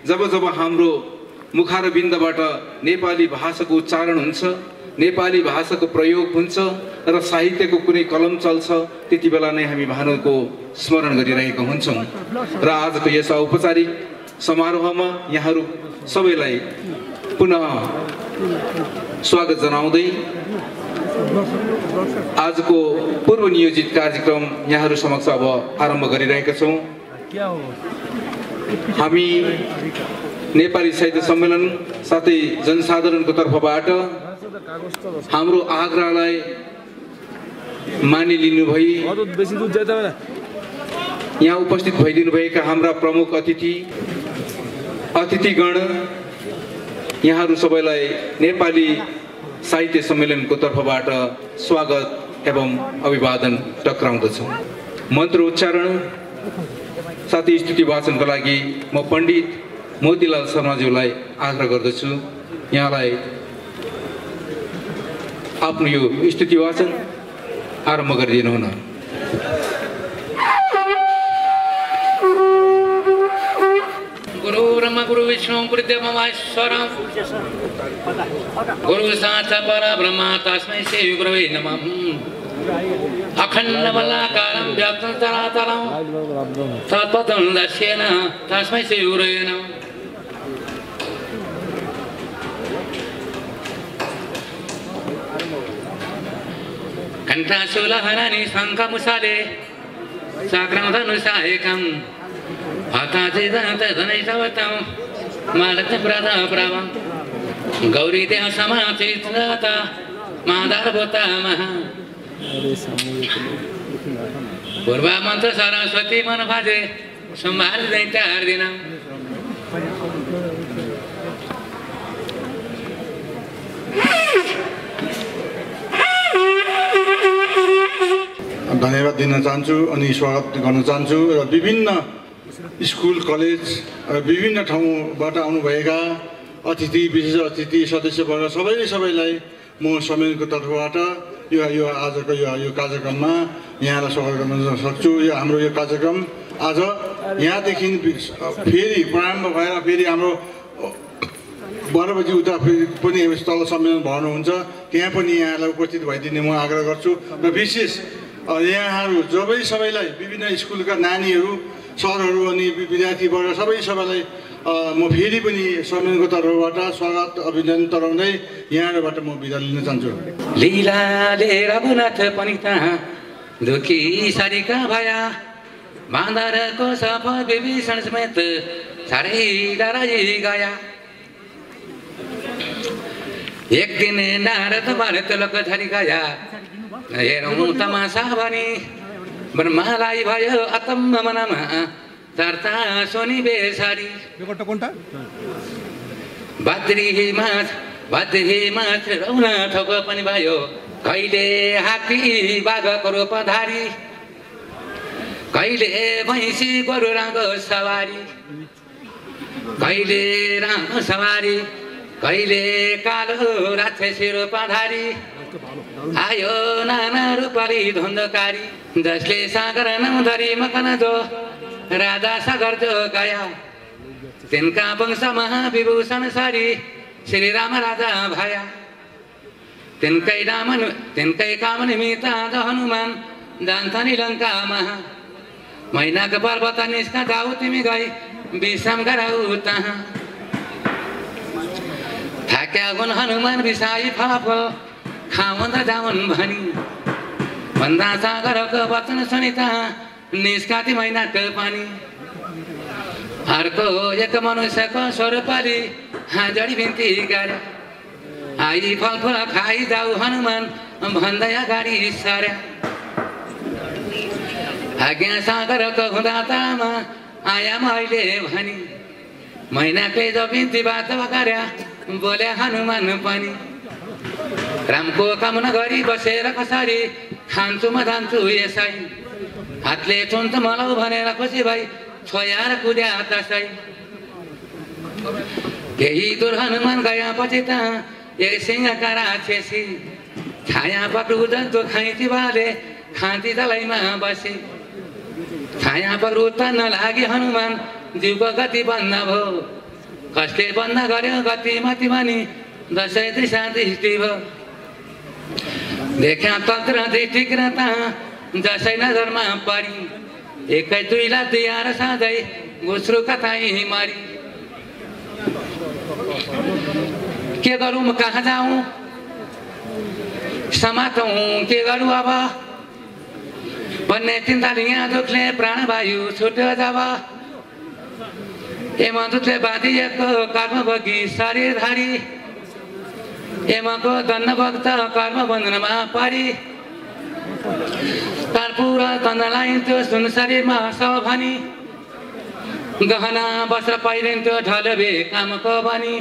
जब जब हाम्रो मुखारबिन्दबाट नेपाली भाषाको उच्चारण हुन्छ, नेपाली भाषाको प्रयोग हुन्छ र साहित्यको कुनै कलम चल्छ, त्यति बेला नै हामी भानुको स्मरण गरिरहेका हुन्छौँ। र आजको यस औपचारिक समारोहमा यहाँहरू सबैलाई पुनः स्वागत जनाउँदै आजको पूर्व नियोजित कार्यक्रम यहाँहरू समक्ष अब आरम्भ गरिरहेका छौँ। हामी नेपाली साहित्य सम्मेलन साथै जनसाधारणको तर्फबाट हाम्रो आग्रहलाई मानिलिनु भई यहाँ उपस्थित भइदिनुभएका हाम्रा प्रमुख अतिथिगण यहाँहरू सबैलाई नेपाली साहित्य सम्मेलनको तर्फबाट स्वागत एवं अभिवादन टक्राउँदछु। मन्त्र उच्चारण साथै स्तुति वाचनको लागि म पण्डित मोतीलाल शर्माज्यूलाई आग्रह गर्दछु, यहाँलाई आफ्नो यो स्तुति वाचन आरम्भ गरिदिनु हुन। गुरु ब्रह्मा गुरु विष्णु गुरुदेव महेश्वर गुरु साक्षात् परब्रह्म तस्मै श्री गुरवे नमः। अखण्ड वलाकारं व्याप्तं चराचरं तत्पदं दर्शेन तस्मै श्री गुरवे नमः। कंठाशूलहरणी शंखमुषाले चक्रं धनुषायकं हताचिदन्तधनैषवतं मालत्यप्रदाप्रभं गौरीदेह समाचित्रता मादारभूता महा पूर्वामन्त्र सरस्वती मन भाजे सम्भाल दैत्यार दिनम्। धन्यवाद दिन चाहन्छु अनि स्वागत गर्न चाहन्छु र विभिन्न स्कुल कलेज विभिन्न ठाउँबाट आउनुभएका अतिथि विशेष अतिथि सदस्यवर्ग सबैलाई म सम्मेलनको तर्फबाट यो आजको यो कार्यक्रममा यहाँलाई स्वागत गर्न सक्छु। यो हाम्रो यो कार्यक्रम आज यहाँदेखि फेरि प्रारम्भ भएर फेरि हाम्रो 12 बजी उता पनि तल सम्मेलन भवन हुन्छ, त्यहाँ पनि यहाँलाई उपस्थित भइदिने म आग्रह गर्छु। र विशेष यहाँहरू सबैलाई विभिन्न स्कुलका नानीहरू सरहरू अनि विद्यार्थीवर्ग सबैलाई म फेरि पनि सम्मेलनको तर्फबाट स्वागत अभिनन्दन टराउँदै यहाँबाट म बिदा लिन चाहन्छु। लीलाले रघुनाथ पनिता दुखी सारिका भया बाँदरको सफल विभीषण समेत साह्रै डराई गया। एक दिन नारद भारत लोक झरी गया हेरौँ तमासा भनी ब्रह्मालाई भयो अतम्म मनमा चर्चा सोनी बेसारी। बद्री माछ रौना थोक पनि भयो कहिले हात्ती बाघको रूप धारी कहिले भैँसी गोरु राँगो सवारी कहिले राँगो सवारी कहिले कालो राक्षसी रूप धारी आयो नाना रूपरी धुन्धकारी जसले सागर नाम धरी मकन जो राजा सागर जो गया तिनका वंश महाविभूषण सारी श्री राम राजा भया। तिनकै काम निमित्त आज हनुमान जान्छ नि लङ्कामा मैनाको पर्वत निस्का जाऊ तिमी गई विश्राम गराऊ तहाँ। थाक्या गुण हनुमान बिसाई फलाफल खाउँदा जाउन् भनी भन्दा सागरको वचन सुनि तहाँ निस्काती मैनाको पानी। अर्को एक मनुष्यको स्वरूपले जडी बिन्ती गरे आई फलफुल खाइ जाऊ हनुमान भन्दै अगाडि सार्या। आज्ञा सागरको हुँदा तामा आया मैले भनी मैनाले जो बिन्ती बात गर्या बोले हनुमान पनि। रामको कामना गरी बसेर कसरी खान्छु म जान्छु यसै हातले छुन्छ मलाई भनेर खुसी भई छोयार कुद्या तसै। केही दूर हनुमान गया पछि त एक सिंहका राक्षसी छाया पक्रु जन्तु खाइती बाले खान्ती जलैमा बसी। छाया पक्रु तन्न लागि हनुमान जीवको गति बन्द भयो कसले बन्द गर्यो गति मति भनी दसैँ दिशा दृष्टि भयो देखा तन्त्र दृष्टि ग्रता जसै नजरमा परी एकै दुईलाई दियार साँझै घुस्रो कतै मरी के गरौँ कहाँ जाऊँ समातौँ के गरौँ अब भन्ने चिन्ता यहाँ दुखले प्राणवायु छुट्यो जब एमा दुखले बाँधिएको कर्म बगी शरीरधारी एमाको दण्डभक्त कर्म बन्धनमा परी कर्पूर दण्ड लाइन्थ्यो सुन शरीरमा सब भनी गहना वस्त्र पहिरिन्थ्यो ढलबे कामको भनी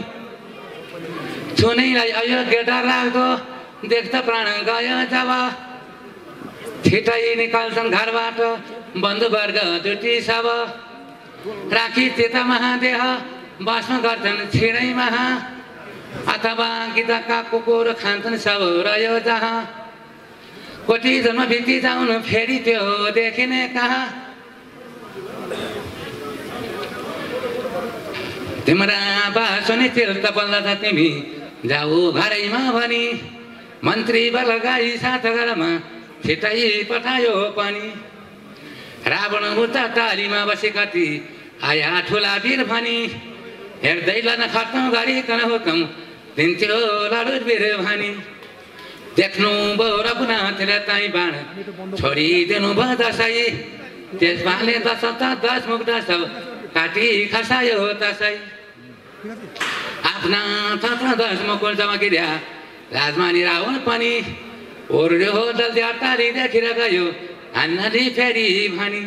छुनैलाई अयोग्य डर लाग्दो देख्दा प्राण गयो जब छिटै निकाल्छन् घरबाट बन्धुवर्ग जुटी सब राखी त्यता महादेह बस्न गर्छन् छिडै महा अथवा गिदाका कुकुर खान्छन् सब रह्यो जहाँ कोटी जन्म बिति जाउन फेरि त्यो देखिने कहाँ तिम्रा बासुनी तीर्थ बल्ल तिमी जाऊ घरैमा भनी मन्त्री बलगाई साथ घरमा छिटै पठायो पनि रावण उता टालीमा बसे कति आया ठुला वीर भनी हेर्दै लन खत्म गरिकन हुकम दिन्थ्यो लडुर वीर भनी देख्नु भयो रघुनाथले ताई बाण छोडिदिनु भयो दसैँ त्यसमाले दश मुख सब काटी खसायो दसैँ आफ्ना थत्र 10 मुकुल जमागिर्या राजमानी रावण पनि ओर्यो हो जल्दी अट्टाली देखेर गयो हान्नरी फेरि भनी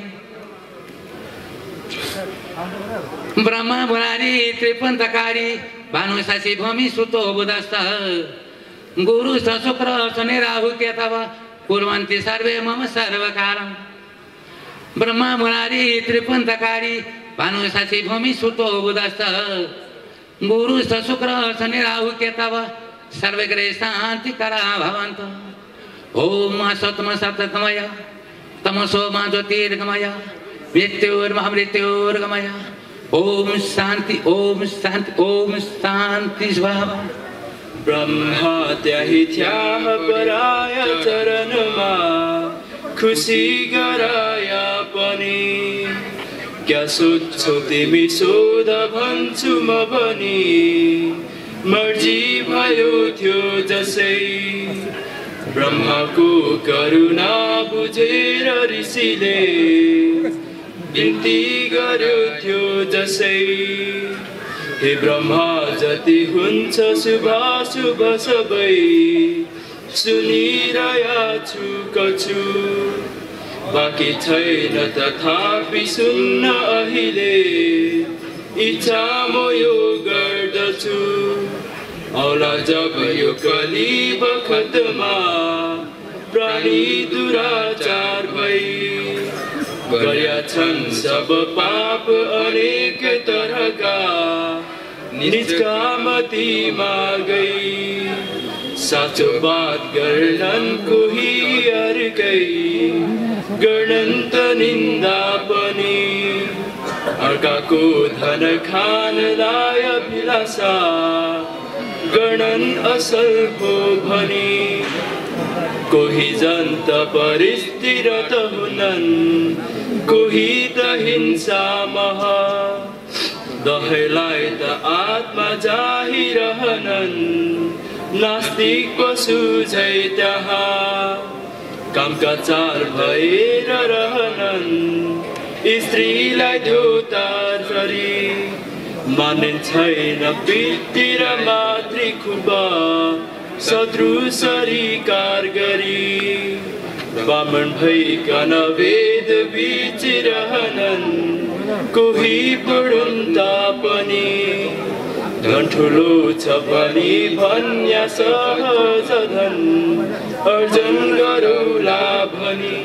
ब्रह्मा मुरारी त्रिपन्तकारी भानु शशि भूमि सुतो बुधस्थ गुरु शुक्र शनि राहु केतव कुर्वन्ति सर्वे मम सर्वकारम ब्रह्मा मुरारी त्रिपन्तकारी भानु शशि भूमि सुतो बुधस्थ गुरु शुक्र शनि राहु केतव सर्वे ग्रह शान्ति करा भवन्तु ओम सतम सप्तमय तमसो मा ज्योतिर्गमय मृत्युर्मृत्युर्गमय ओम शांति स्वाहा ब्रह्मा त्याही थ्याह पराय चरणमा खुसी गराया पनि क्या सोध्छौ तिमी सोध भन्छु म पनि मर्जी भयो थियो जसै ब्रह्माको करुणा बुझेर ऋषिले बिन्ती गर्यो थियो जसै हे ब्रह्मा जति हुन्छ शुभाशुभ सबै सुनिरहेको छु कछु बाँकी छैन तथापि सुन्न अहिले इच्छा म यो गर्दछु औला जब यो कली बखतमा प्राणी दुराचार भई गया छन् सब पाप अनेक तरहका निष्कामतीमा गई साँचो बात गर्छन् कोही अर्कै गर्छन् त निन्दा पनि अर्काको धन खानलाई अभिलाषा गर्छन् असल हो भनी कोही जन्त परिस्थिरत हुनन् कोही त हिंसा मह दहैलाई त आत्मा जाहिरहनन् नास्तिक पशु झै त्यहाँ कामका चार भएर रहनन् स्त्रीलाई द्योतार गरी माने छैन पितृ र मातृ खुब शत्रु सरिकार गरी बामन भइकन वेद बिचिरहनन् कोही पढुन् तापनि धन ठुलो छ भनी भन्या सहज धन अर्जन गरौला भनी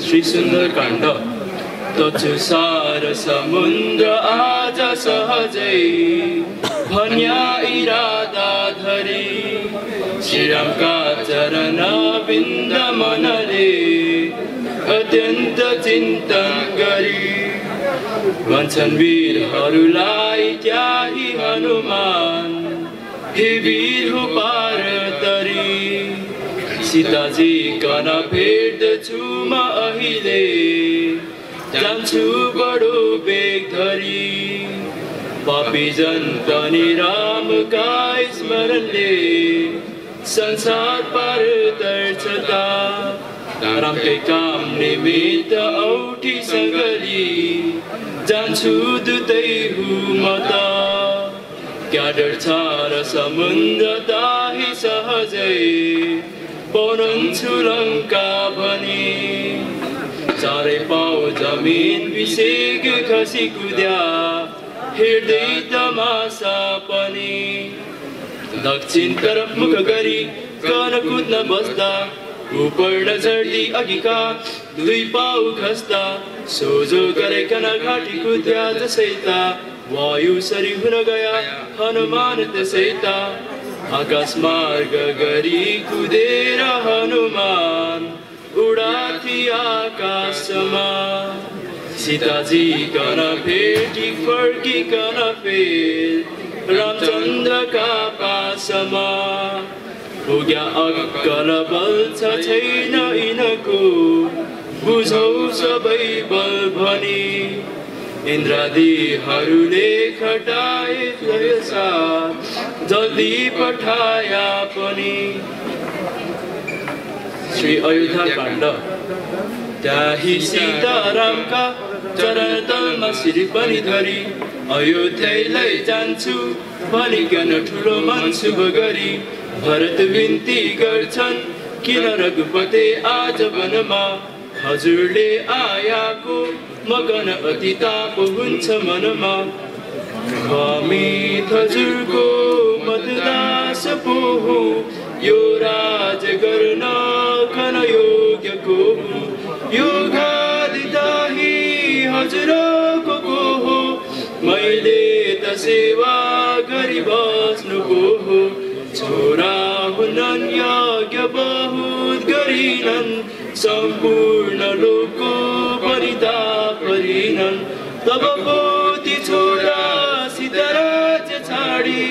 श्री सुन्दरकाण्ड तत्सुसार समुद्र आज सहजै भन्या इरादा धरी श्रीरामका चरण बिन्द मनले अत्यन्त चिन्तन गरी भन्छन् वीरहरूलाई त्याही हनुमान हे वीर हो पार तरी सीताजी कन भेट्दछु म अहिले जान्छु बडो बेग धरी पापी जन पनि रामका स्मरणले संसार पार तर्छ ता रामकै काम निमित्त औठी सङ्गली जान्छु दुतै हुँ म त क्या डर छ र समुद्र ताही सहजै पौरन्छु लङ्का भनी चारै पाउ जमिन विषेक खसी कुद्या हेर्दै तमासा पनि दक्षिण तरफ मुख गरी कन कुद्न बस्दा उपर्ण झर्दी अघिका दुई पाउ खस्दा सोझो गरेकन घाँटी कुद्या जसैता वायु सरी हुन गया हनुमान त्यसैता आकाश मार्ग गरी कुदेर हनुमान उडाथी आकाशमा सीताजी कन भेटी फर्किकन फेर रामचन्द्रका पासमा पुग्या अक्कल बल छैन यिनको बुझौ सबै बल भनी इन्द्रादिहरूले खटाए साथ जल्दी पठाया पनि श्री अयोध्या काण्ड त्याही सीतारामका चरण तलमा शिर पनि धरी अयोध्यालाई जान्छु भनिकन ठुलो मन शुभ गरी भरत विन्ती गर्छन् किन रघुपते आज वनमा हजुरले आयाको मगन अति ताप हुन्छ मनमा अमित हजुरको मतदास पो हो यो राज गर्न कन योग्यको योगादिदाही हजुरको को हो मैले त सेवा गरी बस्नुको हो छोरा हुनन् यज्ञ बहुत गरिनन् सम्पूर्ण लोकको परिताप गरिनन् तब पोती छोरा सीताराज्य छाडी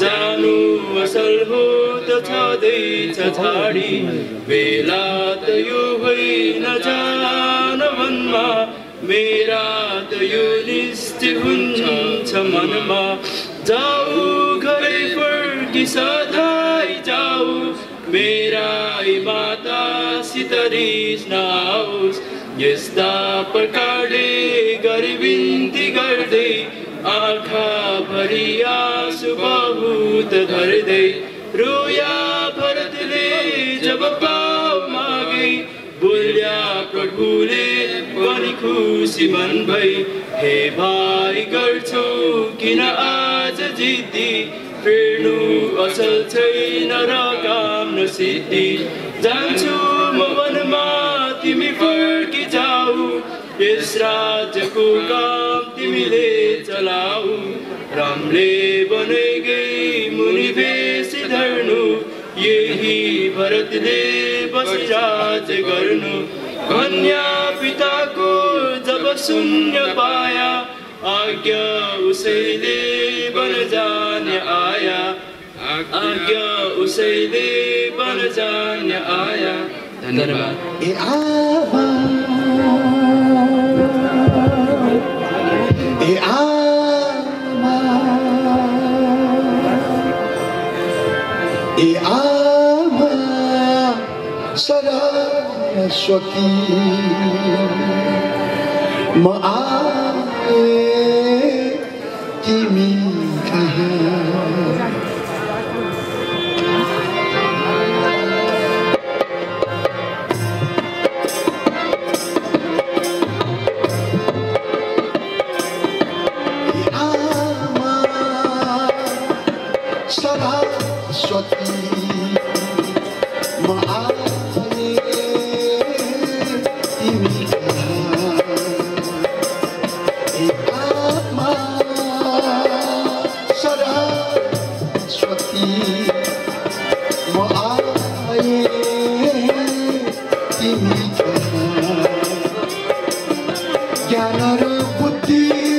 जानु असल हो त छँदैछ छाडी बेला त यो होइन जान मनमा मेरा त यो निश्चय हुन्छ मनमा जाऊ घरै फर्की सधैँ जाऊ मेरा माता सितरिस नआओस् यस्ता प्रकारले गरी बिन्ती गर्दै आँखा भरि आँसु बहुत धर्दै रोया भरतले जब पाउ मागे बोल्या प्रभुले पनि खुसी मन भई हे भाइ गर्छौ किन आज जिद्दी फेर्नु असल छैन र काम नसिद्धि जान्छु म वनमा तिमी फर्की जाऊ यस राज्यको काम तिमीले चलाऊ रामले बनै गई मुनि भेष धर्नु यही भरतले बसी राज्य गर्नु कन्या पिताको जब शून्य पाया आज्ञा उसैले बन जाने आया आज्ञा उसैले बन जाने आया धन्यवाद ए आमा ए आमा ए आमा सरस्वती म आए तिमी कहाँ आमा सरस्वती म आए तिमी ज्ञान र बुद्धि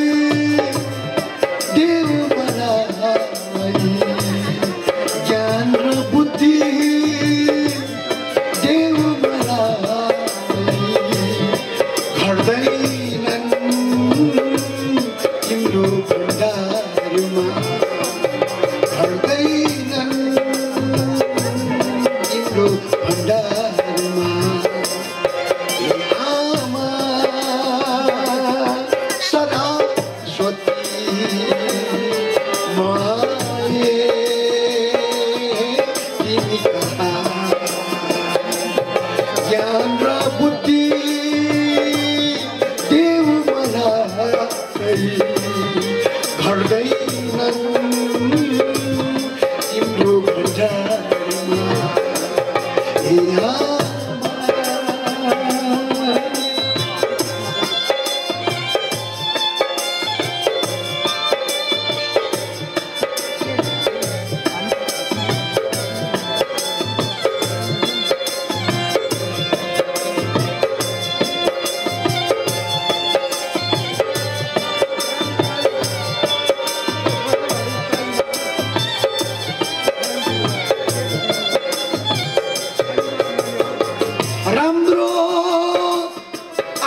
तिम्रो भण्डारमा घट्दैनन् तिम्रो भण्डारमा हे आमा सरस्वती माये तिमी कहाँ ज्ञान र बुद्धि देव मलाई घट्दैनन् तिम्रो भण्डारमा हे आमा राम्रो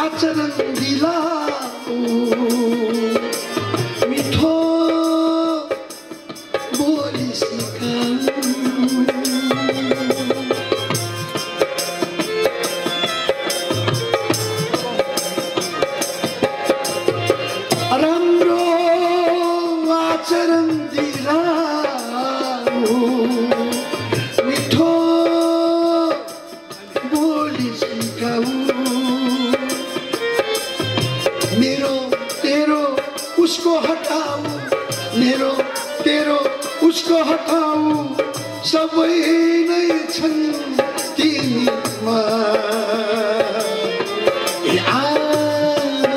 आचरण दिलाऊ मिठो बोली सिकाऊ राम्रो आचरण दिलाऊ मिठो बोली सिकाऊ मेरो तेरो उसको हटाऊ मेरो तेरो उसको हटाऊ सबै नै छन् तिमीमा हे आमा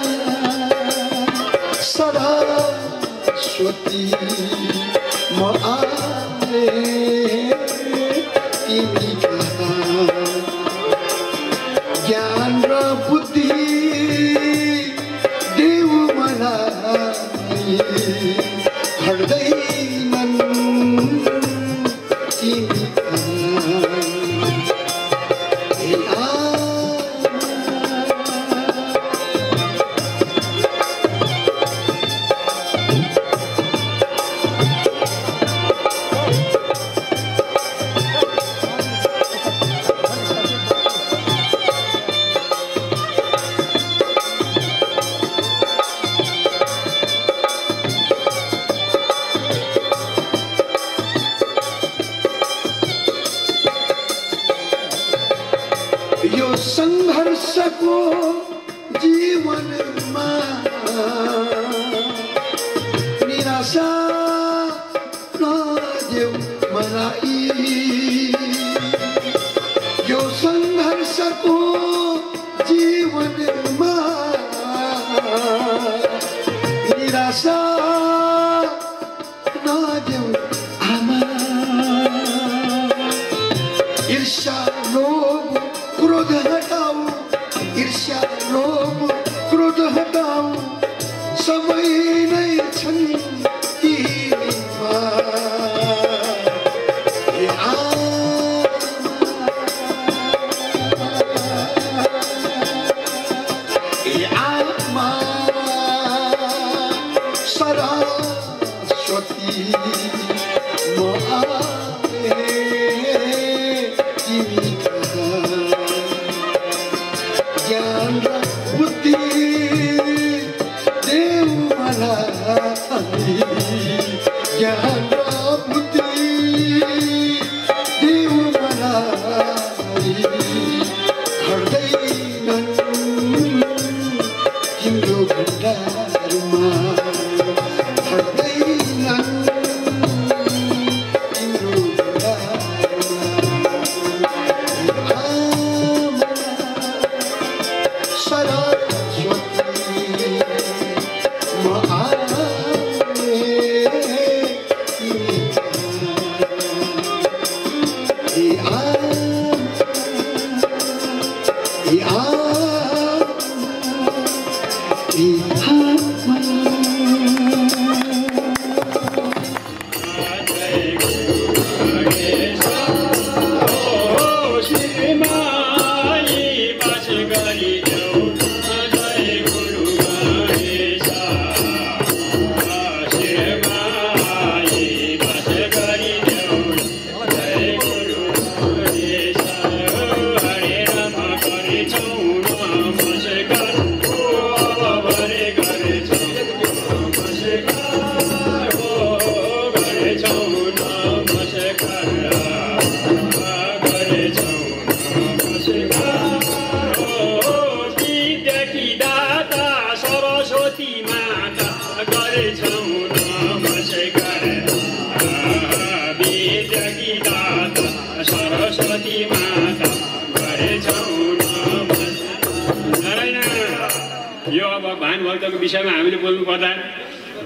सरस्वती म आए तिमी कहाँ ज्ञान र बुद्धि देव मलाई घट्दैनन् तिमी कहाँ हे आमा यो सङ्घर्षको जीवनमा निराशा नदेऊ मलाई यो सङ्घर्षको जीवनमा निराशा नदेऊ आमा ईर्ष्या लोभ क्रोध हटाऊ ईर्ष्या लोभ क्रोध हटाऊ सबै नै छन् तिमीमा हे आमा हे आमा सरस्वती म आए तिमी कहाँ ज्ञान र बुद्धि देव मलाई ज्ञान र बुद्धि देव मलाई घट्दैनन् तिम्रो भण्डारमा घट्दैनन् तिम्रो भण्डारमा सरस्वती म आए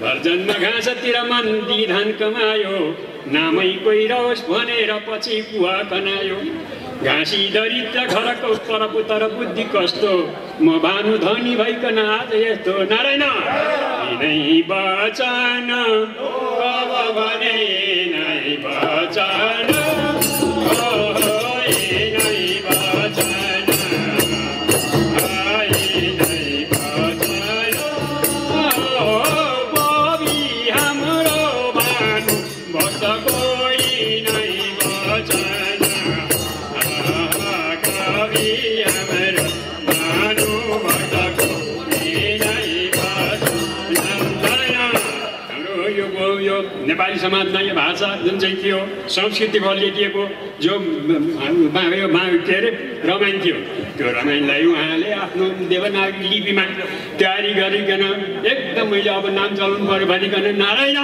भर्जन्म घाँसतिर मन दिई धन कमायो नामै कोही रहोस् भनेर पछि कुवा कनायो घाँसी दरिद्र घरको परपुतर बुद्धि कस्तो म भानु धनी भइकन आज यस्तो नारायण नै बचन अब भने नै बचन नेपाली समाजमा यो भाषा जुन चाहिँ थियो संस्कृति बलिदिएको जो के अरे रामायण थियो त्यो रामायणलाई उहाँले आफ्नो देवनागरी लिपिमा तयारी गरिकन एकदम मैले अब नाम चलाउनु पर्यो भनिकन नारायण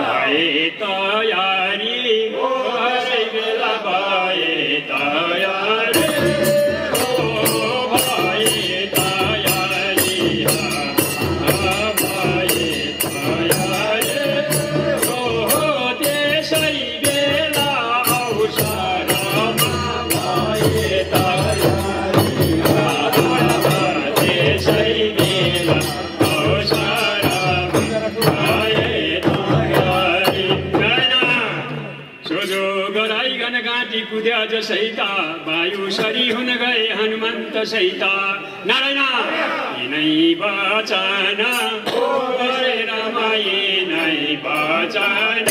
भए तयारी हरै बेला भए तयारी सहिता वायु सरी हुन गए हनुमन्त सहिता नारायण यिनै बचन हरे रामाये नै बचन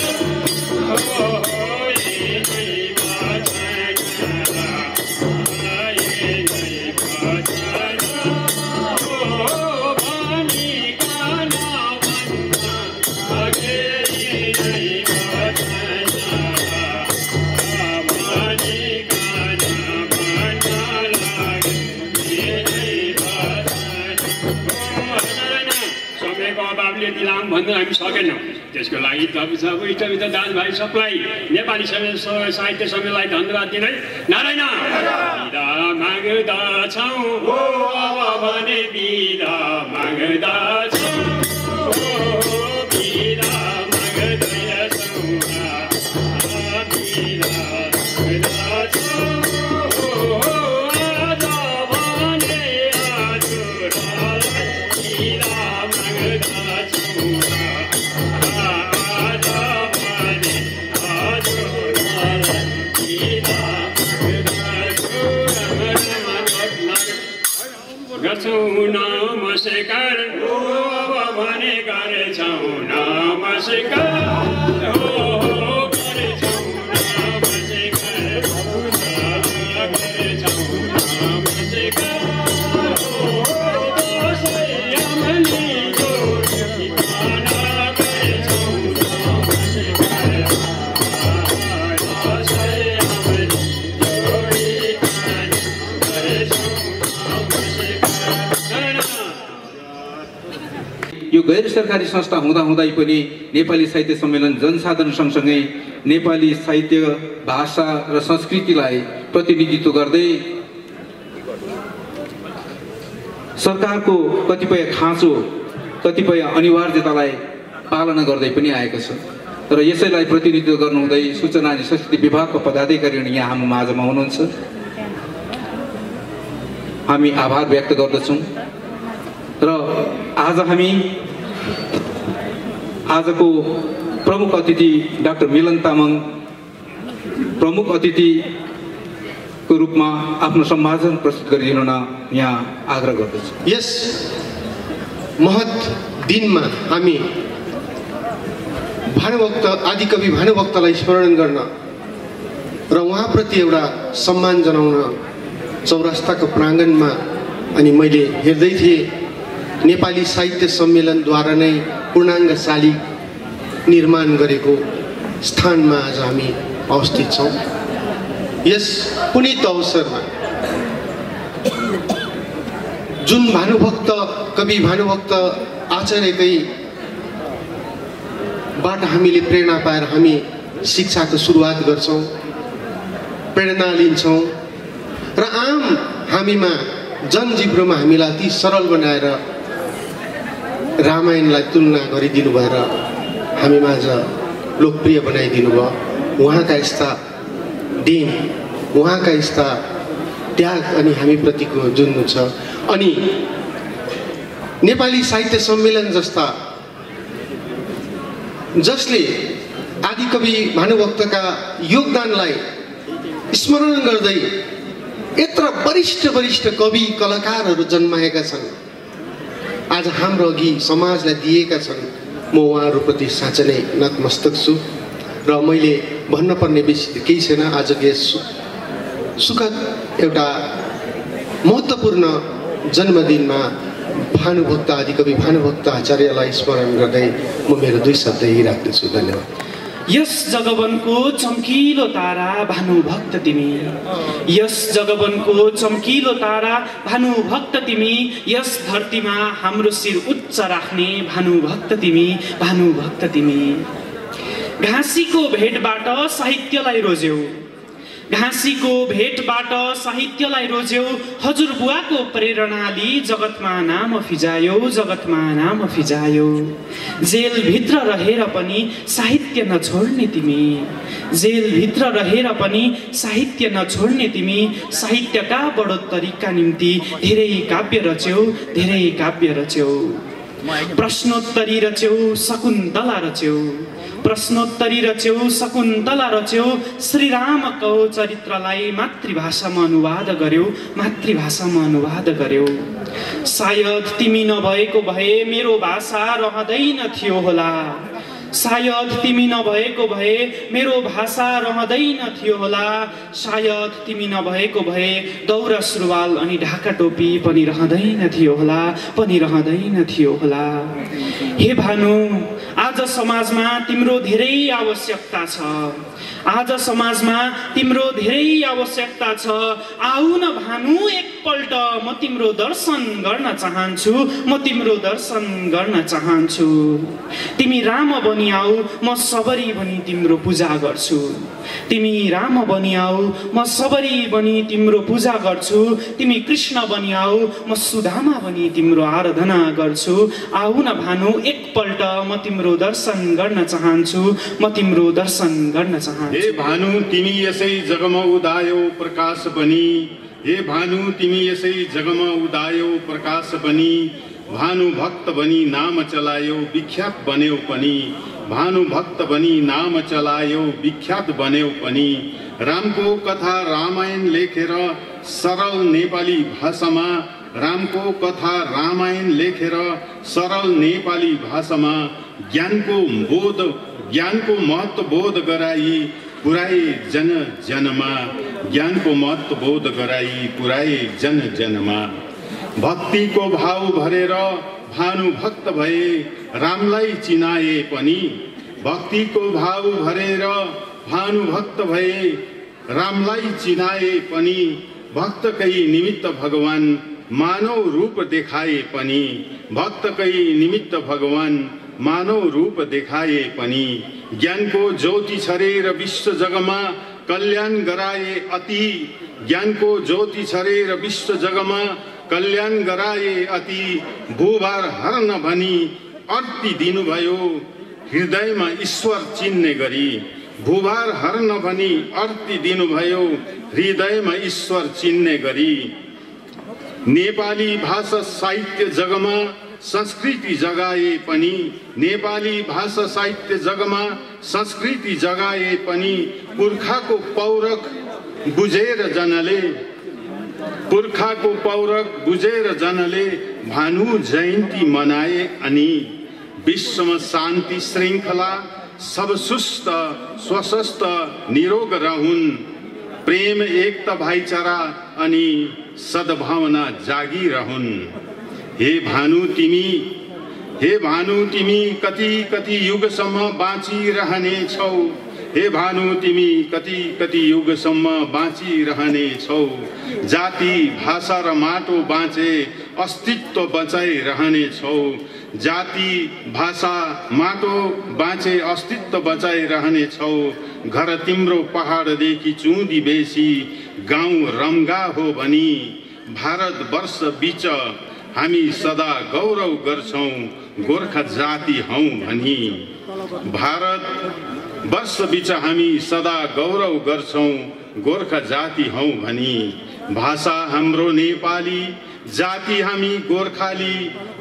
भन्नु हामी सकेनौँ त्यसको लागि तपाईँ इष्टमित्र दाजुभाइ सबलाई नेपाली साहित्य सम्मेलनलाई धन्यवाद दिँदै नारायण बिदा माग्दछौँ अब भने बिदा माग्दछौँ बिदा माग्दैछौँ बिदा माग्दछौँ नमस्कार भने गरेछौँ नमस्कार गरेछौँ नमस्कार गरेछौँ यो गैर सरकारी संस्था हुँदाहुँदै पनि नेपाली साहित्य सम्मेलन जनसाधारण सँगसँगै नेपाली साहित्य भाषा र संस्कृतिलाई प्रतिनिधित्व गर्दै सरकारको कतिपय खाँचो कतिपय अनिवार्यतालाई पालना गर्दै पनि आएको छ र यसैलाई प्रतिनिधित्व गर्नुहुँदै सूचना अनि संस्कृति विभागको पदाधिकारीहरू यहाँ हाम्रो माझमा हुनुहुन्छ। हामी आभार व्यक्त गर्दछौँ र आजको प्रमुख अतिथि डाक्टर मिलन तामाङ प्रमुख अतिथिको रूपमा आफ्नो सम्भाषण प्रस्तुत गरिदिन यहाँ आग्रह गर्दछु। यस महत दिनमा हामी भानुभक्त आदिकवि भानुभक्तलाई स्मरण गर्न र उहाँप्रति एउटा सम्मान जनाउन चौरस्ताको प्राङ्गणमा अनि मैले हेर्दै थिएँ नेपाली साहित्य सम्मेलनद्वारा नै पूर्णाङ्ग शालिग निर्माण गरेको स्थानमा आज हामी अवस्थित छौँ। यस पुनित अवसरमा जुन भानुभक्त कवि भानुभक्त आचार्यकै बाट हामीले प्रेरणा पाएर हामी शिक्षाको सुरुवात गर्छौँ, प्रेरणा लिन्छौँ र आम हामीमा जनजीवनमा हामीलाई अति सरल बनाएर रामायणलाई तुलना गरिदिनु भएर हामीमाझ लोकप्रिय बनाइदिनु भयो। उहाँका यस्ता देन, उहाँका यस्ता त्याग अनि हामीप्रतिको जुन छ, अनि नेपाली साहित्य सम्मेलन जस्ता जसले आदिकवि भानुभक्तका योगदानलाई स्मरण गर्दै यत्र वरिष्ठ कवि कलाकारहरू जन्माएका छन्, आज हाम्रो अघि समाजलाई दिएका छन्। म उहाँहरूप्रति साँच्चै नै नतमस्तक छु र मैले भन्नुपर्ने बेसी केही छैन। आजको यस सुखद एउटा महत्त्वपूर्ण जन्मदिनमा भानुभक्त आदिकवि भानुभक्त आचार्यलाई स्मरण गर्दै म मेरो 2 शब्द यही राख्दछु। धन्यवाद। यस जगवनको चम्किलो तारा भानुभक्त तिमी, यस जगवनको चम्किलो तारा भानुभक्त तिमी, यस धरतीमा हाम्रो शिर उच्च राख्ने भानुभक्त तिमी, भानुभक्त तिमी। घाँसीको भेटबाट साहित्यलाई रोज्यौ, घाँसीको भेटबाट साहित्यलाई रोज्यौ, हजुरबुवाको प्रेरणाले जगतमा नाम फिजायौ, जगतमा नाम फिजायौ। जेलभित्र रहेर पनि साहित्य नछोड्ने तिमी, जेलभित्र रहेर पनि साहित्य नछोड्ने तिमी, साहित्यका बढोत्तरीका निम्ति धेरै काव्य रच्यौ, धेरै काव्य रच्यौ। प्रश्नोत्तरी रच्यौ, शकुन्तला रच्यौ, प्रश्नोत्तरी रच्यौ, शकुन्तला रच्यौ। श्रीरामको चरित्रलाई मातृभाषामा अनुवाद गर्यौ, मातृभाषामा अनुवाद गर्यौ। सायद तिमी नभएको भए मेरो भाषा रहँदैन थियो होला, सायद तिमी नभएको भए मेरो भाषा रहँदैन थियो होला, सायद तिमी नभएको भए दौरा सुरुवाल अनि ढाका टोपी पनि रहँदैन थियो होला, पनि रहँदैन थियो होला। हे भानु, आज समाजमा तिम्रो धेरै आवश्यकता छ, आज समाजमा तिम्रो धेरै आवश्यकता छ। आऊ न भानु एकपल्ट, म तिम्रो दर्शन गर्न चाहन्छु, म तिम्रो दर्शन गर्न चाहन्छु। तिमी राम बनी आऊ, म सबरी बनी तिम्रो पूजा गर्छु, तिमी राम बनी आऊ, म सबरी बनी तिम्रो पूजा गर्छु। तिमी कृष्ण बनी आऊ, म सुदामा बनी तिम्रो आराधना गर्छु। आऊ न भानु एकपल्ट, म तिम्रो दर्शन गर्न चाहन्छु, म तिम्रो दर्शन गर्न चाहन्छु। हे भानु तिमी यसै जगमा उदायौ प्रकाश बनी, हे भानु तिमी यसै जगमा उदायौ प्रकाश बनी। भानु भक्त बनी नाम चलायौ विख्यात बन्यौ पनि, भानु भक्त बनी नाम चलायौ विख्यात बन्यौ पनि। रामको कथा रामायण लेखेर सरल नेपाली भाषामा, रामको कथा रामायण लेखेर सरल नेपाली भाषामा ज्ञानको महत्त्व बोध गराई पुराए जन जनमा, ज्ञानको महत्त्व बोध गराई पुराए जन जनमा। भक्तिको भाव भरेर भानु भक्त भए रामलाई चिनाए पनि, भक्तिको भाव भरेर भानु भक्त भए रामलाई चिनाए पनि। भक्तकै निमित्त भगवान मानव रूप देखाए पनि, भक्तकै निमित्त भगवान मानव रूप देखाए पनि। ज्ञानको ज्योति छरेर विश्व जगमा कल्याण गराए अति, ज्ञानको ज्योति छरेर विश्व जगमा कल्याण गराए अति। भूभार हर्न भनी अर्ती दिनुभयो हृदयमा ईश्वर चिन्ने गरी, भूभार हर्न भनी अर्ती दिनुभयो हृदयमा ईश्वर चिन्ने गरी। नेपाली भाषा साहित्य जगमा संस्कृति जगाए पनि, नेपाली भाषा साहित्य जगमा संस्कृति जगाए पनि। पुर्खाको पौरख बुझेर जनले, पुर्खाको पौरख बुझेर जनले भानु जयन्ती मनाए अनि। विश्वमा शान्ति श्रृङ्खला सब सुस्त स्वस्थ निरोग रहून्, प्रेम एकता भाइचारा अनि सद्भावना जागिरहन्। हे भानु तिमी कति कति युगसम्म बाँचिरहने छौ, हे भानु तिमी कति कति युगसम्म बाँचिरहने छौ। जाति भाषा र माटो बाँचे अस्तित्व बचाइरहने छौ, जाति भाषा माटो बाँचे अस्तित्व बचाइरहने छौ। घर तिम्रो पहाडदेखि चुँदी बेसी गाउँ रम्गा हो भनी, भारतवर्ष बीच हामी सदा गौरव गर्छौं गोर्खा जाति हौ भनी। भारत वर्ष बीच हामी सदा गौरव गर्छौं गोर्खा जाति हौ भनी। भाषा हाम्रो नेपाली, जाति हामी गोर्खाली,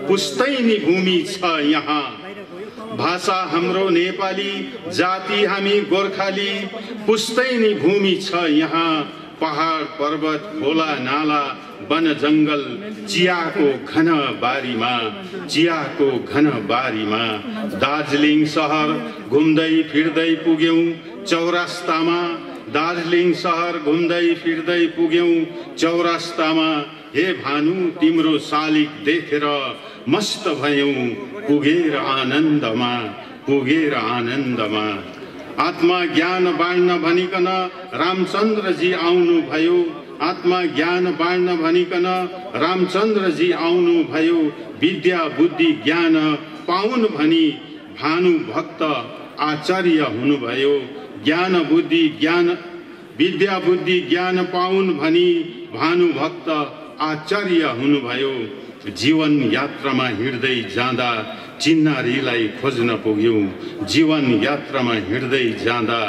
पुस्तैनी भूमि छ यहाँ। भाषा हाम्रो नेपाली, जाति हामी गोर्खाली, पुस्तैनी भूमि छ यहाँ। पहाड पर्वत खोला नाला वन जंगल चियाको घन बारीमा, चियाको घन बारीमा। दार्जिलिङ सहर घुम्दै फिर्दै पुग्यौं चौरास्तामा, दार्जिलिङ सहर घुम्दै फिर्दै पुग्यौं चौरास्तामा। हे भानु तिम्रो शालिग देखेर मस्त भयौं पुगेर आनन्दमा, पुगेर आनन्दमा। आत्मा ज्ञान बाँड्न भनिकन रामचन्द्रजी आउनु भयो, आत्मा ज्ञान बाँड्न भनिकन रामचन्द्रजी आउनु भयो। विद्या बुद्धि ज्ञान पाउन भनी भानुभक्त आचार्य हुनुभयो। ज्ञान बुद्धि ज्ञान विद्या बुद्धि ज्ञान पाउन भनी भानुभक्त आचार्य हुनुभयो। जीवन यात्रामा हिँड्दै जाँदा चिन्नारीलाई खोज्न पुग्यौं, जीवन यात्रामा हिँड्दै जाँदा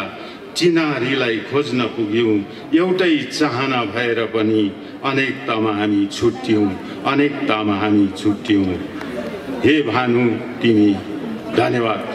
चिन्नारीलाई खोज्न पुग्यौं। एउटै चाहना भएर पनि अनेकतामा हामी छुट्यौं, अनेकतामा हामी छुट्यौं। हे भानु तिमी धन्यवाद।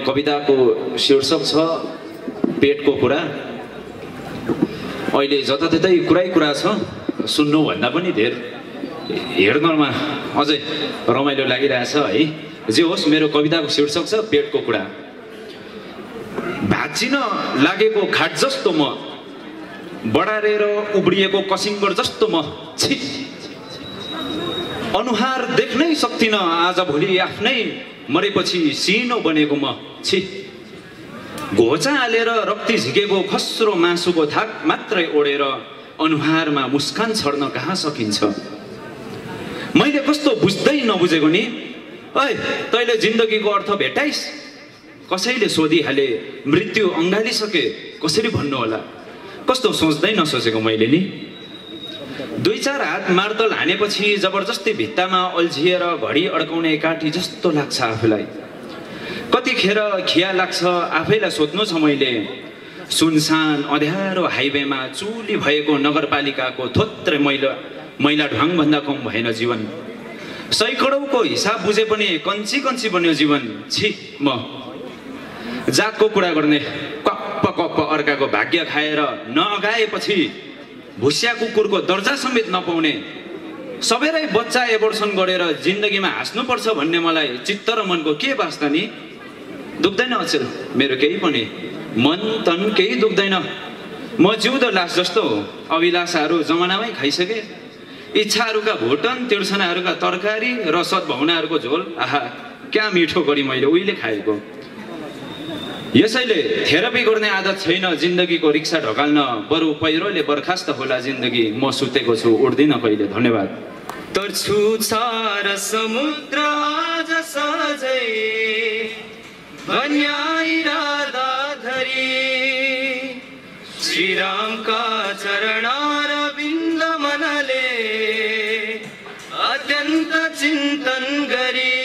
कविताको शीर्षक छ पेटको कुरा। अहिले जताततै कुरा छ, सुन्नु भन्दा पनि धेर हेर्नमा अझै रमाइलो लागिरहेछ है। जे होस्, मेरो कविताको शीर्षक छ पेटको कुरा। भाँचिन लागेको खाट जस्तो म, बढारेर उब्रिएको कसिङ्गर जस्तो म, छि अनुहार देख्नै सक्दिन आज भोलि आफ्नै मरेपछि सिनो बनेको म, छि घोचा हालेर रक्ती झिकेको खस्रो मासुको थाक मात्रै ओढेर अनुहारमा मुस्कान छर्न कहाँ सकिन्छ। मैले कस्तो बुझ्दै नबुझेको नि, ऐ तैँले जिन्दगीको अर्थ भेटाइस्? कसैले सोधिहाले मृत्यु अँगालिसके कसरी भन्नु होला? कस्तो सोच्दै नसोचेको मैले नि। 2-4 हात मार्तल हानेपछि जबरजस्ती भित्तामा अल्झिएर घडी अड्काउने काठी जस्तो लाग्छ आफूलाई। कतिखेर खिया लाग्छ आफैलाई सोध्नु छ मैले। सुनसान अँध्यारो हाइवेमा चुली भएको नगरपालिकाको थोत्रे मैला मैला ढुवाङभन्दा कम भएन जीवन। सैकडौँको हिसाब बुझे पनि कन्ची कन्ची बन्यो जीवन। छि म जातको कुरा गर्ने कप्प कप्प अर्काको भाग्य खाएर नअगाएपछि भुस्या कुकुरको दर्जा समेत नपाउने सबैलाई बच्चा एबोर्सन गरेर जिन्दगीमा हाँस्नुपर्छ भन्ने मलाई चित्त र मनको के वास्ता नि? दुख्दैन अचेल मेरो केही पनि, मन तन केही दुख्दैन। म जिउँदो लास जस्तो हो। अभिलाषाहरू जमानामै खाइसके, इच्छाहरूका भोटन, तिर्सनाहरूका तरकारी र सद्भावनाहरूको झोल। आहा क्या मिठो गरी मैले उहिले खाएको। यसैले थेरापी गर्ने आदत छैन जिन्दगीको रिक्सा ढकाल्न, बरु पहिरोले बर्खास्त होला जिन्दगी। म सुतेको छु, उठ्दिनँ कहिले। धन्यवाद। तर्छु छार समुद्र आज सजै भन्याइरादा धरी श्रीरामका चरणारविन्द मनले अत्यन्त चिन्तन गरी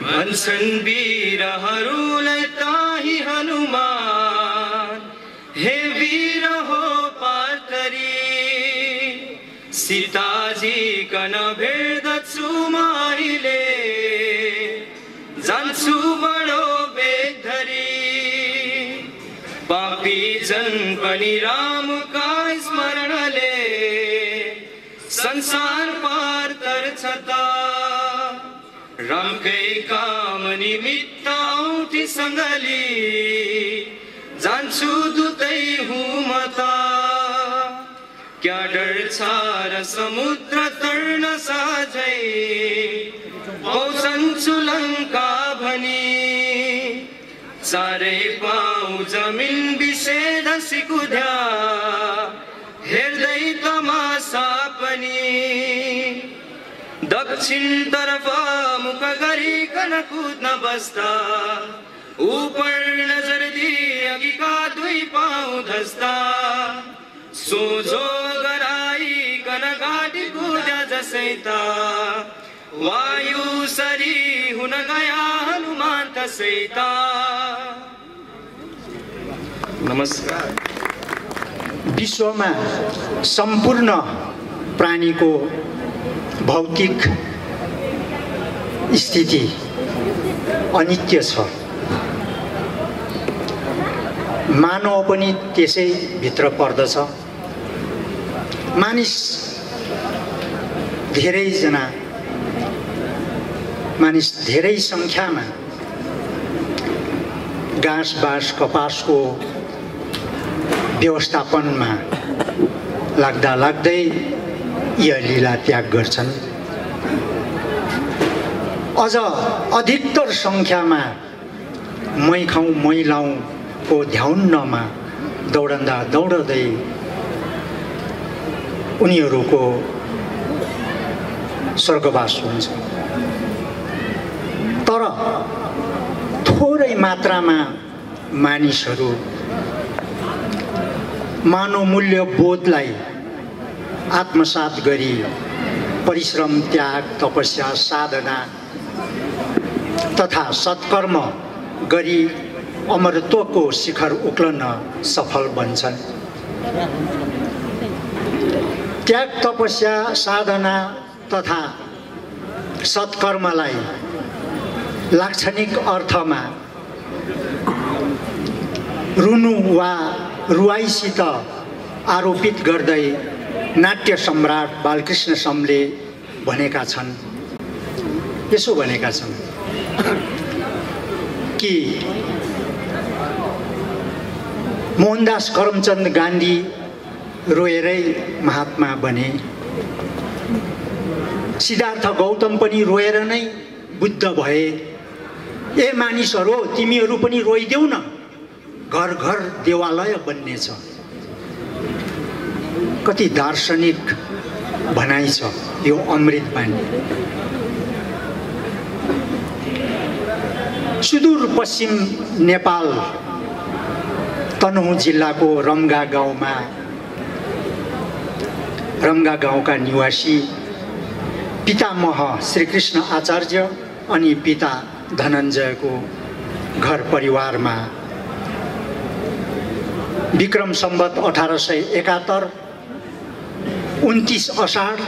भन्छन् वीरहरूलाई ताही हनुमान हे वीर हो पार्थरी सीताजी कन भेट्दछु मैले जान्छु बडो बेधरी पापी जन पनि रामका स्मरणले संसार पार तर्छ त रामकै काम निमित्त औँठी सङ्गली जान्छु दुतै हुँ म त क्या डर छ र समुद्र तर्न साझै पौसन्छु लङ्का भनी चारै पाउ जमिन विषेद सिकुध्या हेर्दै तमासा पनि दक्षिण तर्फ मुख गरिकन कुद्न बस्दा उपर नजर दिई अघिका दुई पाउ धस्दा सोझो गराइकन घाटी कुद्या जसै त वायु सरी हुन गया हनुमान तसै त। नमस्कार। विश्वमा सम्पूर्ण प्राणीको भौतिक स्थिति अनित्य छ। मानव पनि त्यसै भित्र पर्दछ। मानिस धेरै सङ्ख्यामा घाँस बाँस कपासको व्यवस्थापनमा लाग्दा लाग्दै यी लीला त्याग गर्छन्। अझ अधिकतर सङ्ख्यामा मै खाउँ मै लाउँको ध्याउन्नमा दौडँदै उनीहरूको स्वर्गवास हुन्छ। तर थोरै मात्रामा मानिसहरू मानव मूल्य बोधलाई आत्मसात गरी परिश्रम त्याग तपस्या साधना तथा सत्कर्म गरी अमरत्वको शिखर उक्लन सफल बन्छन्। त्याग तपस्या साधना तथा सत्कर्मलाई लाक्षणिक अर्थमा रुनु वा रुवाईसित आरोपित गर्दै नाट्य सम्राट बालकृष्ण समले भनेका छन्, यसो भनेका छन् कि मोहनदास करमचन्द गान्धी रोएरै महात्मा बने, सिद्धार्थ गौतम पनि रोएर नै बुद्ध भए। ए मानिसहरू तिमीहरू पनि रोइदेऊ न, घर घर देवालय बन्नेछ। कति दार्शनिक भनाइ छ यो अमृत बानी। सुदूर पश्चिम नेपाल तनहुँ जिल्लाको रम्गा गाउँका निवासी पितामह श्रीकृष्ण आचार्य अनि पिता धनञ्जयको घर परिवारमा विक्रम सम्वत 1871 29 अषाढ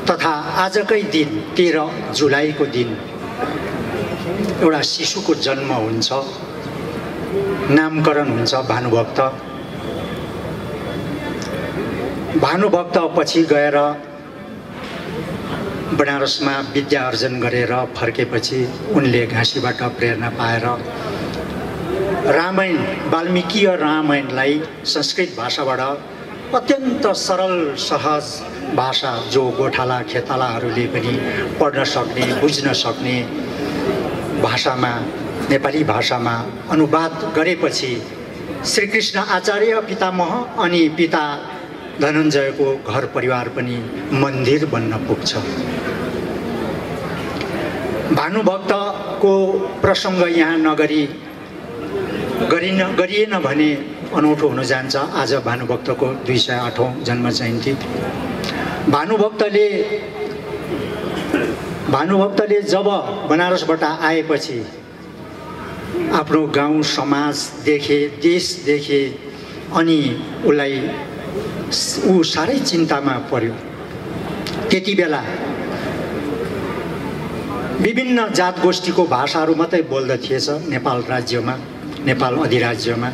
तथा आजकै दिन 13 जुलाईको दिन एउटा शिशुको जन्म हुन्छ, नामकरण हुन्छ भानुभक्त। भानुभक्त पछि गएर बनारसमा विद्या अर्जन गरेर फर्केपछि उनले घाँसीबाट प्रेरणा पाएर रामायण, वाल्मीकीय रामायणलाई संस्कृत भाषाबाट अत्यन्त सरल सहज भाषा जो गोठाला खेतालाहरूले पनि पढ्न सक्ने बुझ्न सक्ने भाषामा, नेपाली भाषामा अनुवाद गरेपछि श्रीकृष्ण आचार्य पितामह अनि पिता धनञ्जयको घर परिवार पनि मन्दिर बन्न पुग्छ। भानुभक्तको प्रसङ्ग यहाँ गरिएन भने अनौठो हुन जान्छ। आज भानुभक्तको 208औं जन्म जयन्ती। भानुभक्तले जब बनारसबाट आएपछि आफ्नो गाउँ समाज देखे, देश देखे अनि उसलाई ऊ साह्रै चिन्तामा पर्यो। त्यति बेला विभिन्न जात गोष्ठीको भाषाहरू मात्रै बोल्दथिएछ नेपाल राज्यमा, नेपाल अधिराज्यमा।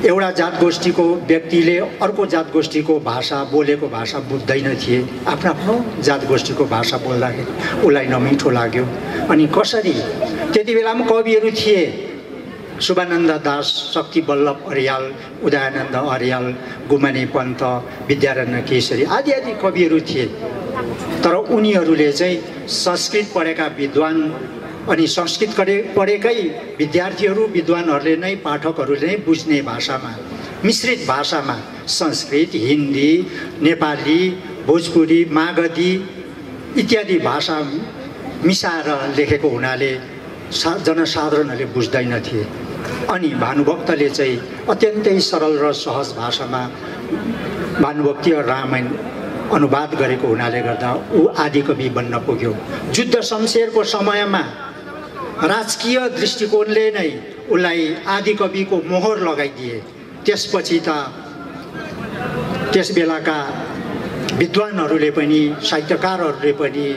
एउटा जात गोष्ठीको व्यक्तिले अर्को जात गोष्ठीको भाषा बोलेको भाषा बुझ्दैन थिए। आफ्नो जात गोष्ठीको भाषा बोल्दाखेरि उसलाई नमिठो लाग्यो। अनि कसरी त्यति बेलामा कविहरू थिए, शुभानन्द दास, शक्ति बल्लभ अर्याल, उदयानन्द अर्याल, गुमानी पन्त, विद्यारण्य केसरी आदि आदि कविहरू थिए। तर उनीहरूले चाहिँ संस्कृत पढेका विद्वान अनि संस्कृत पढेकै विद्यार्थीहरू विद्वानहरूले नै, पाठकहरूले नै बुझ्ने भाषामा, मिश्रित भाषामा संस्कृत, हिन्दी, नेपाली, भोजपुरी, मागधी इत्यादि भाषा मिसाएर लेखेको हुनाले जनसाधारणहरूले बुझ्दैनथे। अनि भानुभक्तले चाहिँ अत्यन्तै सरल र सहज भाषामा भानुभक्तीय रामायण अनुवाद गरेको हुनाले गर्दा ऊ आदिकवि बन्न पुग्यो। युद्ध शमशेरको समयमा राजकीय दृष्टिकोणले नै उसलाई आदिकविको मोहर लगाइदिए। त्यसपछि त त्यस बेलाका विद्वानहरूले पनि, साहित्यकारहरूले पनि,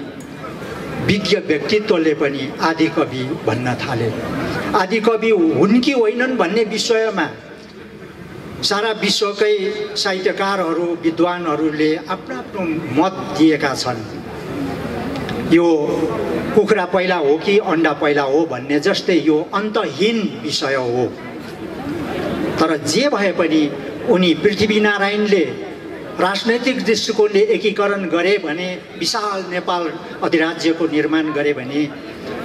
विज्ञ व्यक्तित्वले पनि आदिकवि भन्न थाले। आदिकवि हुन् कि होइनन् भन्ने विषयमा सारा विश्वकै साहित्यकारहरू विद्वानहरूले आफ्नो आफ्नो मत दिएका छन्। यो कुखुरा पहिला हो कि अन्डा पहिला हो भन्ने जस्तै यो अन्तहीन विषय हो। तर जे भए पनि उनी पृथ्वीनारायणले राजनैतिक दृष्टिकोणले एकीकरण गरे भने, विशाल नेपाल अधिराज्यको निर्माण गरे भने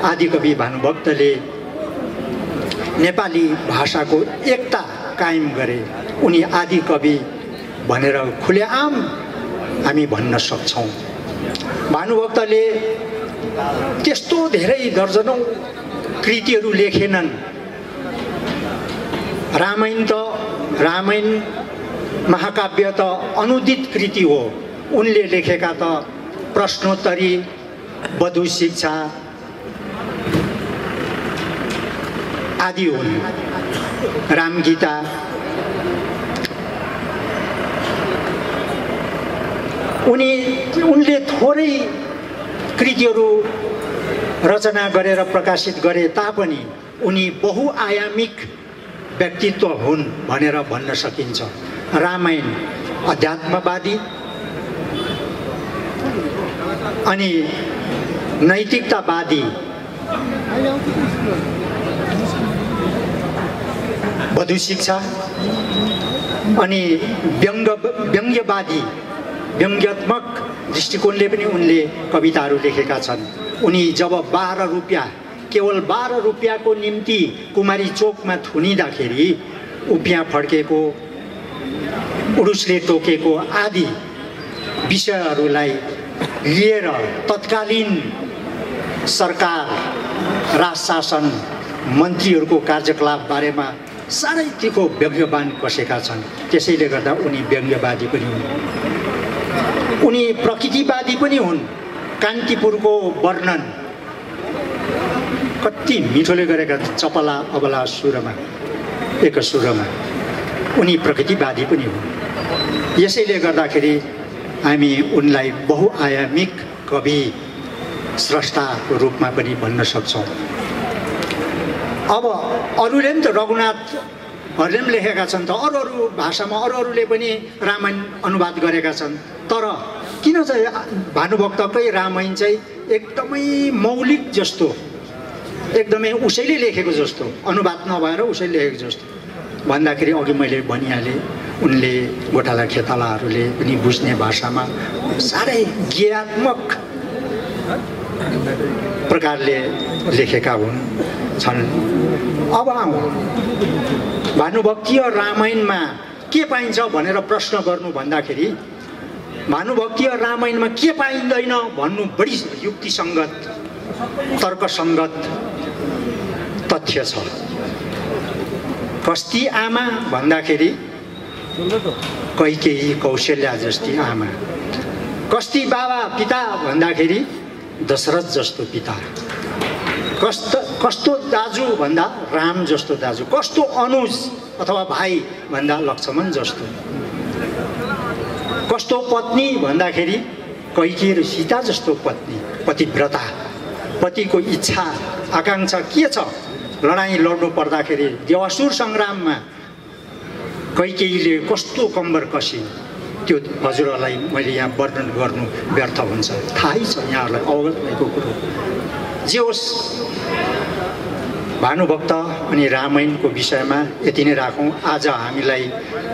आदिकवि भानुभक्तले नेपाली भाषाको एकता कायम गरे। उनी आदिकवि भनेर खुलेआम हामी भन्न सक्छौँ। भानुभक्तले त्यस्तो धेरै दर्जनौं कृतिहरू लेखेनन्। रामायण महाकाव्य त अनुदित कृति हो। उनले लेखेका त प्रश्नोत्तरी, वधु शिक्षा आदि हुन्। रामगीता, उनले थोरै कृतिहरू रचना गरेर प्रकाशित गरे तापनि उनी बहुआयामिक व्यक्तित्व हुन् भनेर भन्न सकिन्छ। रामायण अध्यात्मवादी अनि नैतिकतावादी, वधु शिक्षा अनि व्यङ्ग्यवादी, व्यङ्ग्यात्मक दृष्टिकोणले पनि उनले कविताहरू लेखेका छन्। उनी जब 12 रुपियाँ, केवल 12 रुपियाँको निम्ति कुमारी चोकमा थुनिँदाखेरि उपियाँ फड्केको, उडुसले टोकेको आदि विषयहरूलाई लिएर तत्कालीन सरकार, राज शासन, मन्त्रीहरूको कार्यकलाप बारेमा साह्रै तीखो व्यङ्ग्यवान कसेका छन्। त्यसैले गर्दा उनी व्यङ्ग्यवादी पनि हुन्। उनी प्रकृतिवादी पनि हुन्। कान्तिपुरको वर्णन कति मिठोले गरेका, चपला अबला सुरमा, एक सुरमा। उनी प्रकृतिवादी पनि हुन्। यसैले गर्दाखेरि हामी उनलाई बहुआयामिक कवि स्रष्टाको रूपमा पनि भन्न सक्छौँ। अब अरूले पनि त रघुनाथहरूले पनि लेखेका छन् त, अरू अरू भाषामा अरूले पनि रामायण अनुवाद गरेका छन्। तर किन चाहिँ भानुभक्तकै रामायण चाहिँ एकदमै मौलिक जस्तो, एकदमै उसैले लेखेको जस्तो, अनुवाद नभएर उसैले लेखेको जस्तो भन्दाखेरि अघि मैले भनिहालेँ, उनले गोठाला खेतालाहरूले पनि बुझ्ने भाषामा साह्रै ज्ञात्मक प्रकारले लेखेका छन्। अब भानुभक्तीय रामायणमा के पाइन्छ भनेर प्रश्न गर्नु भन्दाखेरि भानुभक्तीय रामायणमा के पाइँदैन भन्नु बढी युक्तिसङ्गत तर्कसङ्गत तथ्य छ। कस्ती आमा भन्दाखेरि कैकेयी कौशल्या जस्ती आमा, कस्ती बाबा पिता भन्दाखेरि दशरथ जस्तो पिता, कस्तो दाजु भन्दा राम जस्तो दाजु, कस्तो अनुज अथवा भाइ भन्दा लक्ष्मण जस्तो, कस्तो पत्नी भन्दाखेरि कैकेयी र सीता जस्तो पत्नी, पतिव्रता, पतिको इच्छा आकाङ्क्षा के छ, लडाइँ लड्नु पर्दाखेरि देवासुर सङ्ग्राममा कैकेयीले कस्तो कम्बर कसी, त्यो हजुरहरूलाई मैले यहाँ वर्णन गर्नु व्यर्थ हुन्छ, थाहै छ यहाँहरूलाई अवगत भएको कुरो। जे होस्, भानुभक्त अनि रामायणको विषयमा यति नै राखौँ। आज हामीलाई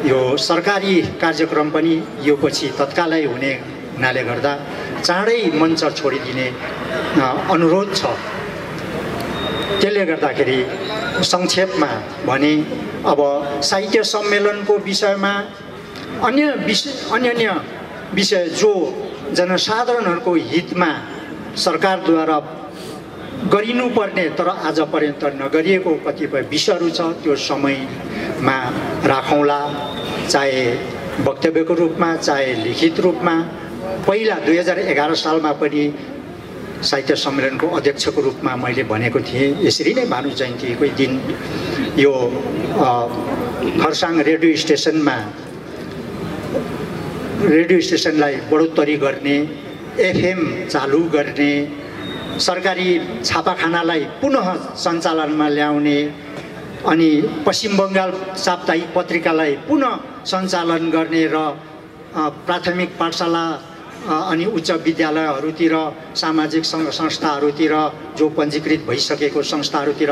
यो सरकारी कार्यक्रम पनि यो पछि तत्कालै हुने हुनाले गर्दा चाँडै मञ्च छोडिदिने अनुरोध छ। त्यसले गर्दाखेरि संक्षेपमा भने अब साहित्य सम्मेलनको विषयमा अन्य विषय जो जनसाधारणहरूको हितमा सरकारद्वारा गरिनुपर्ने तर आज पर्यन्त नगरिएको कतिपय विषयहरू छ, त्यो समयमा राखौँला, चाहे वक्तव्यको रूपमा चाहे लिखित रूपमा। पहिला 2011 सालमा पनि साहित्य सम्मेलनको अध्यक्षको रूपमा मैले भनेको थिएँ, यसरी नै भानु जयन्तीकै दिन यो खरसाङ रेडियो स्टेसनलाई बढोत्तरी गर्ने, एफएम चालु गर्ने, सरकारी छापाखानालाई पुनः सञ्चालनमा ल्याउने, अनि पश्चिम बङ्गाल साप्ताहिक पत्रिकालाई पुनः सञ्चालन गर्ने र प्राथमिक पाठशाला अनि उच्च विद्यालयहरूतिर, सामाजिक संस्थाहरूतिर, जो पञ्जीकृत भइसकेको संस्थाहरूतिर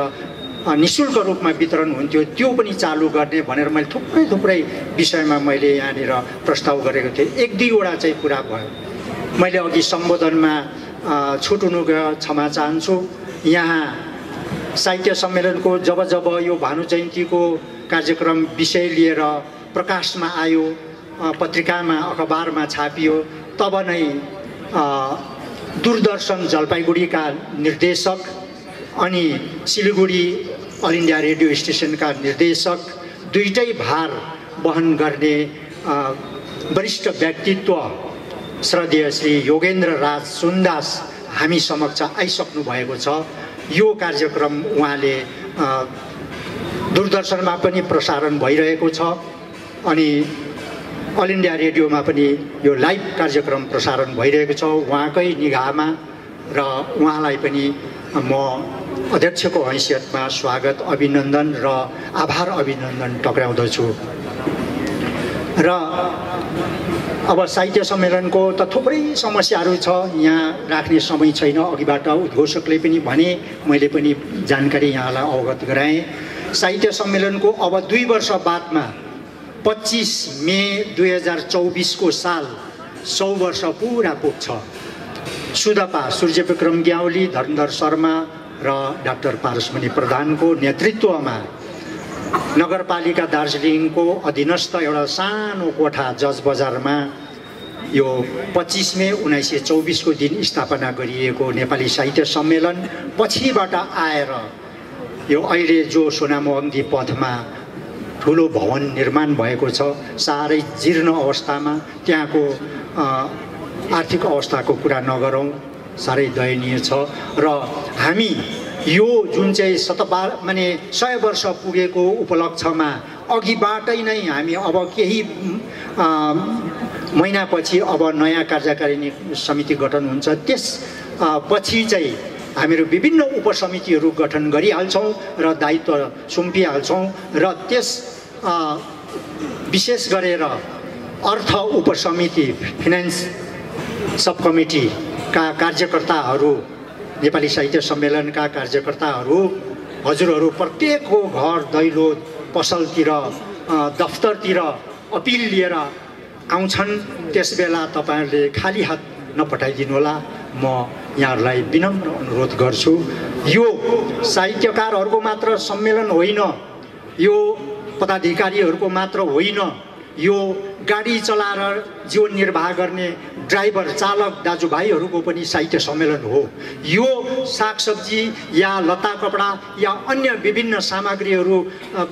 निःशुल्क रूपमा वितरण हुन्थ्यो, त्यो पनि चालु गर्ने भनेर मैले थुप्रै विषयमा मैले यहाँनिर प्रस्ताव गरेको थिएँ। 1-2 चाहिँ पुरा भयो। मैले अघि सम्बोधनमा छुट हुनु गयो, क्षमा चाहन्छु। यहाँ साहित्य सम्मेलनको जब यो भानु जयन्तीको कार्यक्रम विषय लिएर प्रकाशमा आयो, पत्रिकामा अखबारमा छापियो, तब नै दूरदर्शन जलपाइगुडीका निर्देशक अनि सिलिगुडी अल इन्डिया रेडियो स्टेसनका निर्देशक दुईटै भार वहन गर्ने वरिष्ठ व्यक्तित्व श्रद्धेय श्री योगेन्द्र राज सुन्दास हामी समक्ष आइसक्नु भएको छ। यो कार्यक्रम उहाँले दूरदर्शनमा पनि प्रसारण भइरहेको छ अनि अल इन्डिया रेडियोमा पनि यो लाइभ कार्यक्रम प्रसारण भइरहेको छ उहाँकै निगाहमा, र उहाँलाई पनि म अध्यक्षको हैसियतमा स्वागत, अभिनन्दन र आभार अभिनन्दन टक्राउँदछु। र अब साहित्य सम्मेलनको त थुप्रै समस्याहरू छ, यहाँ राख्ने समय छैन। अघिबाट उद्घोषकले पनि भने, मैले पनि जानकारी यहाँलाई अवगत गराएँ। साहित्य सम्मेलनको अब 2 वर्ष बादमा 25 मे 2024 को साल 100 वर्ष पुरा पुग्छ। सुदपा सूर्यविक्रम ग्याउली, धरधर शर्मा र डाक्टर पारसमणि प्रधानको नेतृत्वमा नगरपालिका दार्जिलिङको अधीनस्थ एउटा सानो कोठा जज बजारमा यो 25 मे 1924 को दिन स्थापना गरिएको नेपाली साहित्य सम्मेलन पछिबाट आएर यो अहिले जो सोनामवङ्गी पथमा ठुलो भवन निर्माण भएको छ, साह्रै जीर्ण अवस्थामा, त्यहाँको आर्थिक अवस्थाको कुरा नगरौँ, साह्रै दयनीय छ। र हामी यो जुन चाहिँ 100 वर्ष पुगेको उपलक्ष्यमा अघिबाटै नै हामी अब केही महिनापछि अब नयाँ कार्यकारिणी समिति गठन हुन्छ। त्यस पछि चाहिँ हामीहरू विभिन्न उपसमितिहरू गठन गरिहाल्छौँ र दायित्व सुम्पिहाल्छौँ र त्यस विशेष गरेर अर्थ उपसमिति फिनान्स सब कमिटीका कार्यकर्ताहरू नेपाली साहित्य सम्मेलनका कार्यकर्ताहरू हजुरहरू प्रत्येकको घर दैलो पसलतिर दफ्तरतिर अपिल लिएर आउँछन्। त्यसबेला तपाईँहरूले खाली हात नपठाइदिनु होला। म यहाँहरूलाई विनम्र अनुरोध गर्छु, यो साहित्यकारहरूको मात्र सम्मेलन होइन, यो पदाधिकारीहरूको मात्र होइन, यो गाडी चलाएर जीवन निर्वाह गर्ने ड्राइभर चालक दाजुभाइहरूको पनि साहित्य सम्मेलन हो। यो सागसब्जी या लत्ता कपडा या अन्य विभिन्न सामग्रीहरू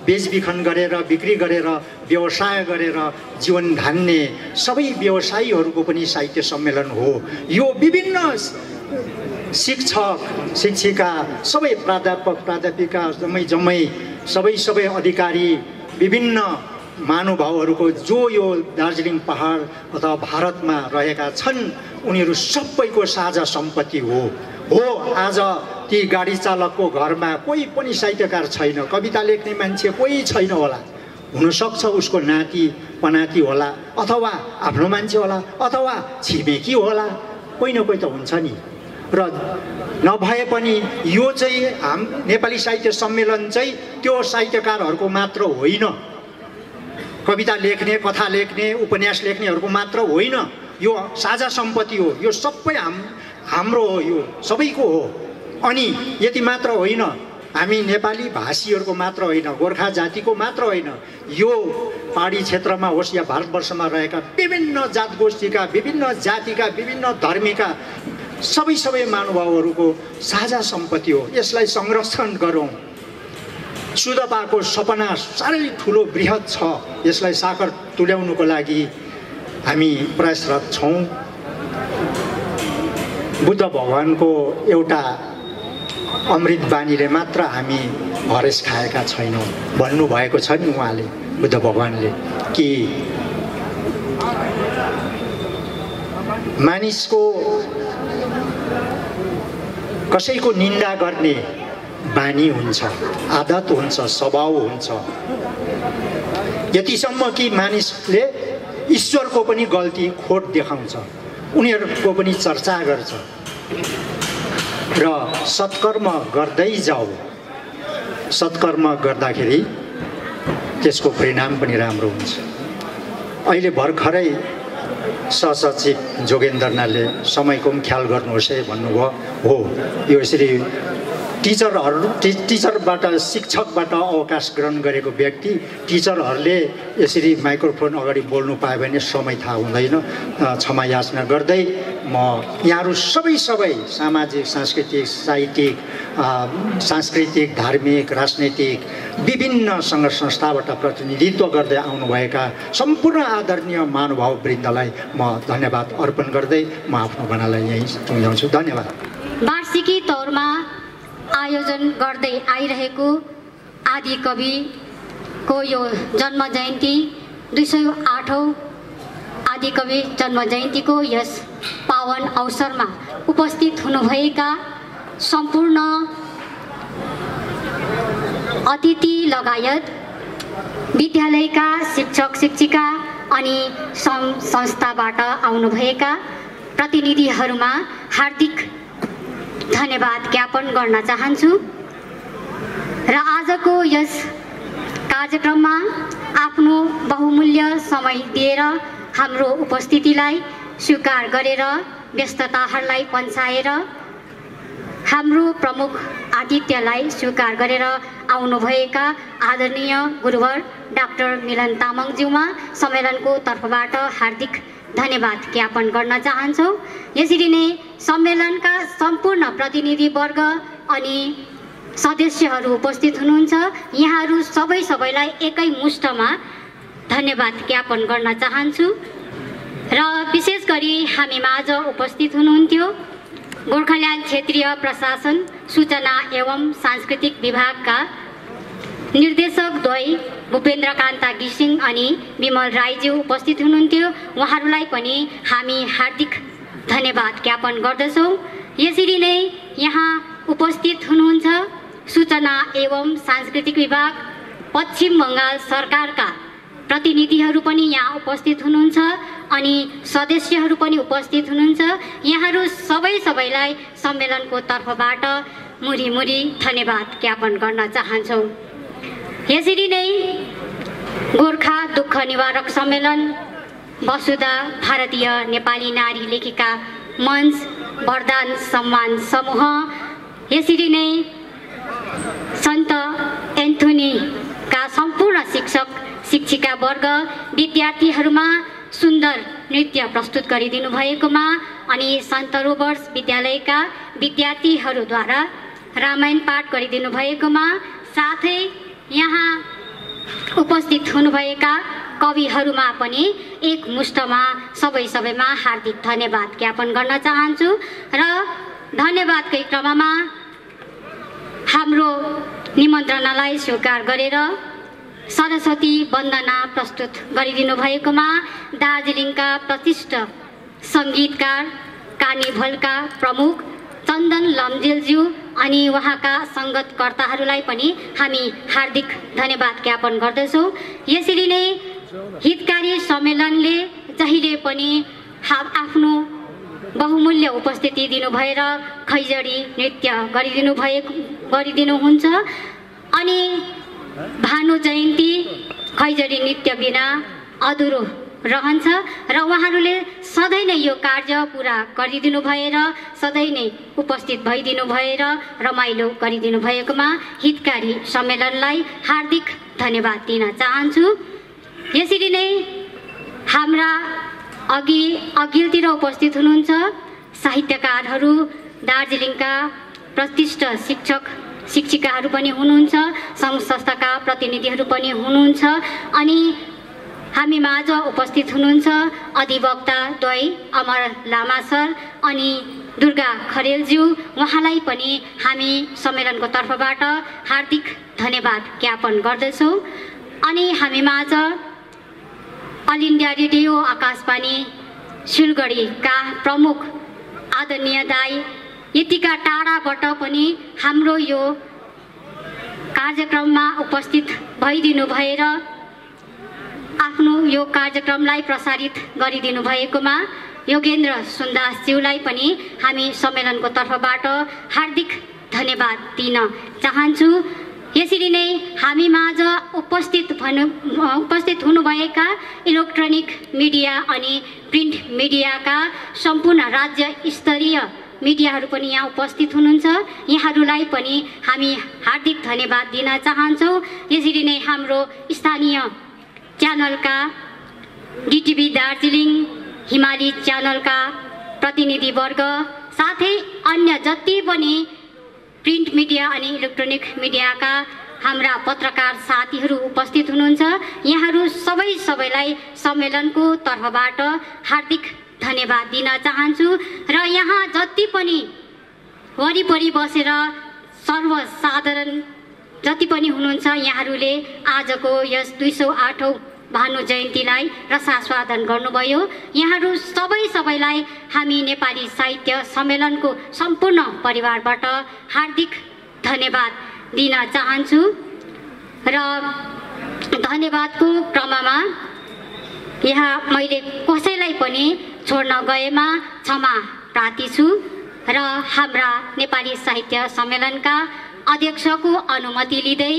बेचबिखन गरेर बिक्री गरेर व्यवसाय गरेर जीवन धान्ने सबै व्यवसायीहरूको पनि साहित्य सम्मेलन हो। यो विभिन्न शिक्षक शिक्षिका सबै प्राध्यापक प्राध्यापिका जम्मै सबै अधिकारी विभिन्न महानुभावहरूको जो यो दार्जिलिङ पहाड अथवा भारतमा रहेका छन् उनीहरू सबैको साझा सम्पत्ति हो। आज ती गाडी चालकको घरमा कोही पनि साहित्यकार छैन, कविता लेख्ने मान्छे कोही छैन होला, हुनसक्छ उसको नाति पनाति होला अथवा आफ्नो मान्छे होला अथवा छिमेकी होला, कोही न कोही त हुन्छ नि। र नभए पनि यो चाहिँ नेपाली साहित्य सम्मेलन चाहिँ त्यो साहित्यकारहरूको मात्र होइन, कविता लेख्ने कथा लेख्ने उपन्यास लेख्नेहरूको मात्र होइन, यो साझा सम्पत्ति हो। यो सबै हाम्रो हो, यो सबैको हो। अनि यति मात्र होइन, हामी नेपाली भाषीहरूको मात्र होइन, गोर्खा जातिको मात्र होइन, यो पहाडी क्षेत्रमा होस् या भारतवर्षमा रहेका विभिन्न जात गोष्ठीका विभिन्न जातिका विभिन्न धर्मीका सबै महानुभावहरूको साझा सम्पत्ति हो। यसलाई संरक्षण गरौँ। सुदपाको सपना साह्रै ठुलो बृहत छ, यसलाई साकार तुल्याउनुको लागि हामी प्रयासरत छौँ। बुद्ध भगवानको एउटा अमृत बानीले मात्र हामी हरेस खाएका छैनौँ भन्नुभएको छ नि उहाँले, बुद्ध भगवानले, कि मानिसको कसैको निन्दा गर्ने बानी हुन्छ, आदत हुन्छ, स्वभाव हुन्छ, यतिसम्म कि मानिसले ईश्वरको पनि गल्ती खोट देखाउँछ, उनीहरूको पनि चर्चा गर्छ र सत्कर्म गर्दै जाऊ। सत्कर्म गर्दाखेरि त्यसको परिणाम पनि राम्रो हुन्छ। अहिले भर्खरै सहसचिव जोगेन्द्रनाथले समयको पनि ख्याल गर्नुहोस् है भन्नुभयो। हो, यो यसरी टिचरबाट शिक्षकबाट अवकाश ग्रहण गरेको व्यक्ति टिचरहरूले यसरी माइक्रोफोन अगाडि बोल्नु पायो भने समय थाहा हुँदैन। क्षमा याचना गर्दै म यहाँहरू सबै सामाजिक सांस्कृतिक साहित्यिक सांस्कृतिक धार्मिक राजनैतिक विभिन्न सङ्घ संस्थाबाट प्रतिनिधित्व गर्दै आउनुभएका सम्पूर्ण आदरणीय महानुभाव वृन्दलाई म धन्यवाद अर्पण गर्दै म आफ्नो भनाइलाई यहीँ टुङ्ग्याउँछु। धन्यवाद। वार्षिकी तौरमा आयोजन गर्दै आइरहेको आदिकविको यो जन्म जयन्ती 208औं आदिकवि जन्म जयन्तीको यस पावन अवसरमा उपस्थित हुनुभएका सम्पूर्ण अतिथि लगायत विद्यालयका शिक्षक शिक्षिका अनि संस्थाबाट आउनुभएका प्रतिनिधिहरूमा हार्दिक धन्यवाद ज्ञापन गर्न चाहन्छु। र आजको यस कार्यक्रममा आफ्नो बहुमूल्य समय दिएर हाम्रो उपस्थितिलाई स्वीकार गरेर व्यस्तताहरूलाई पन्छाएर हाम्रो प्रमुख आतिथ्यलाई स्वीकार गरेर आउनुभएका आदरणीय गुरुवर डाक्टर मिलन तामाङज्यूमा सम्मेलनको तर्फबाट हार्दिक धन्यवाद ज्ञापन गर्न चाहन्छौँ। यसरी नै सम्मेलनका सम्पूर्ण प्रतिनिधिवर्ग अनि सदस्यहरू उपस्थित हुनुहुन्छ। यहाँहरू सबैलाई एकै मुष्टमा धन्यवाद ज्ञापन गर्न चाहन्छु। र विशेष गरी हामीमाझ उपस्थित हुनुहुन्थ्यो गोर्खाल्यान्ड क्षेत्रीय प्रशासन सूचना एवं सांस्कृतिक विभागका निर्देशक द्वय भूपेन्द्र कान्ता घिसिङ अनि विमल राईज्यू उपस्थित हुनुहुन्थ्यो। उहाँहरूलाई पनि हामी हार्दिक धन्यवाद ज्ञापन गर्दछौँ। यसरी नै यहाँ उपस्थित हुनुहुन्छ सूचना एवं सांस्कृतिक विभाग पश्चिम बङ्गाल सरकारका प्रतिनिधिहरू पनि यहाँ उपस्थित हुनुहुन्छ अनि सदस्यहरू पनि उपस्थित हुनुहुन्छ। यहाँहरू सबैलाई सम्मेलनको तर्फबाट मुरी धन्यवाद ज्ञापन गर्न चाहन्छौँ। यसरी नै गोर्खा दुःख निवारक सम्मेलन वसुधा भारतीय नेपाली नारी लेखिका मञ्च वरदान सम्मान समूह, यसरी नै सन्त एन्थोनीका सम्पूर्ण शिक्षक शिक्षिका वर्ग विद्यार्थीहरूमा सुन्दर नृत्य प्रस्तुत गरिदिनु भएकोमा अनि सन्त रोबर्ट्स विद्यालयका विद्यार्थीहरूद्वारा रामायण पाठ गरिदिनु भएकोमा साथै यहाँ उपस्थित हुनुभएका कविहरूमा पनि एक मुष्टमा सबैमा हार्दिक धन्यवाद ज्ञापन गर्न चाहन्छु। र धन्यवादकै क्रममा हाम्रो निमन्त्रणालाई स्वीकार गरेर सरस्वती वन्दना प्रस्तुत गरिदिनु भएकोमा दार्जिलिङका प्रतिष्ठ सङ्गीतकार कार्निभलका प्रमुख चन्दन लम्जेलज्यू अनि उहाँका सङ्गतकर्ताहरूलाई पनि हामी हार्दिक धन्यवाद ज्ञापन गर्दछौँ। यसरी नै हितकारी सम्मेलनले जहिले पनि आफ्नो बहुमूल्य उपस्थिति दिनु भएर खैजडी नृत्य गरिदिनुहुन्छ अनि भानु जयन्ती खैजडी नृत्य बिना अधुरो रहन्छ र उहाँहरूले सधैँ नै यो कार्य पुरा गरिदिनु भएर सधैँ नै उपस्थित भइदिनु भएर रमाइलो गरिदिनु भएकोमा हितकारी सम्मेलनलाई हार्दिक धन्यवाद दिन चाहन्छु। यसरी नै हाम्रा अघिल्तिर उपस्थित हुनुहुन्छ साहित्यकारहरू, दार्जिलिङका प्रतिष्ठ शिक्षक शिक्षिकाहरू पनि हुनुहुन्छ, सङ्घ संस्थाका प्रतिनिधिहरू पनि हुनुहुन्छ अनि हामी माझ उपस्थित हुनुहुन्छ अधिवक्ता द्वय अमर लामा सर अनि दुर्गा खरेलज्यू। उहाँलाई पनि हामी सम्मेलनको तर्फबाट हार्दिक धन्यवाद ज्ञापन गर्दछौँ। अनि हामी माझ अल इन्डिया रेडियो आकाशवाणी सिलगढीका प्रमुख आदरणीय दाई यतिका टाढाबाट पनि हाम्रो यो कार्यक्रममा उपस्थित भइदिनु भएर आफ्नो यो कार्यक्रमलाई प्रसारित गरिदिनु भएकोमा योगेन्द्र सुन्दासज्यूलाई पनि हामी सम्मेलनको तर्फबाट हार्दिक धन्यवाद दिन चाहन्छु। यसरी नै हामी माझ उपस्थित हुनुभएका इलेक्ट्रोनिक मिडिया अनि प्रिन्ट मिडियाका सम्पूर्ण राज्य स्तरीय मिडियाहरू पनि यहाँ उपस्थित हुनुहुन्छ। यहाँहरूलाई पनि हामी हार्दिक धन्यवाद दिन चाहन्छौँ। यसरी नै हाम्रो स्थानीय च्यानलका डिटिभी दार्जिलिङ, हिमाली च्यानलका प्रतिनिधिवर्ग साथै अन्य जति पनि प्रिन्ट मिडिया अनि इलेक्ट्रोनिक मिडियाका हाम्रा पत्रकार साथीहरू उपस्थित हुनुहुन्छ। यहाँहरू सबैलाई सम्मेलनको तर्फबाट हार्दिक धन्यवाद दिन चाहन्छु। र यहाँ जति पनि वरिपरि बसेर सर्वसाधारण जति पनि हुनुहुन्छ यहाँहरूले आजको यस 208औं भानु जयन्तीलाई रसास्वादन गर्नुभयो। यहाँहरू सबैलाई हामी नेपाली साहित्य सम्मेलनको सम्पूर्ण परिवारबाट हार्दिक धन्यवाद दिन चाहन्छु। र धन्यवादको क्रममा यहाँ मैले कसैलाई पनि छोड्न गएमा क्षमा प्रार्थी छु र हाम्रा नेपाली साहित्य सम्मेलनका अध्यक्षको अनुमति लिँदै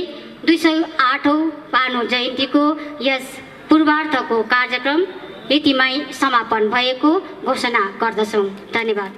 208औं भानु जयन्तीको यस पूर्वार्धको कार्यक्रम यतिमै समापन भएको घोषणा गर्दछौँ। धन्यवाद।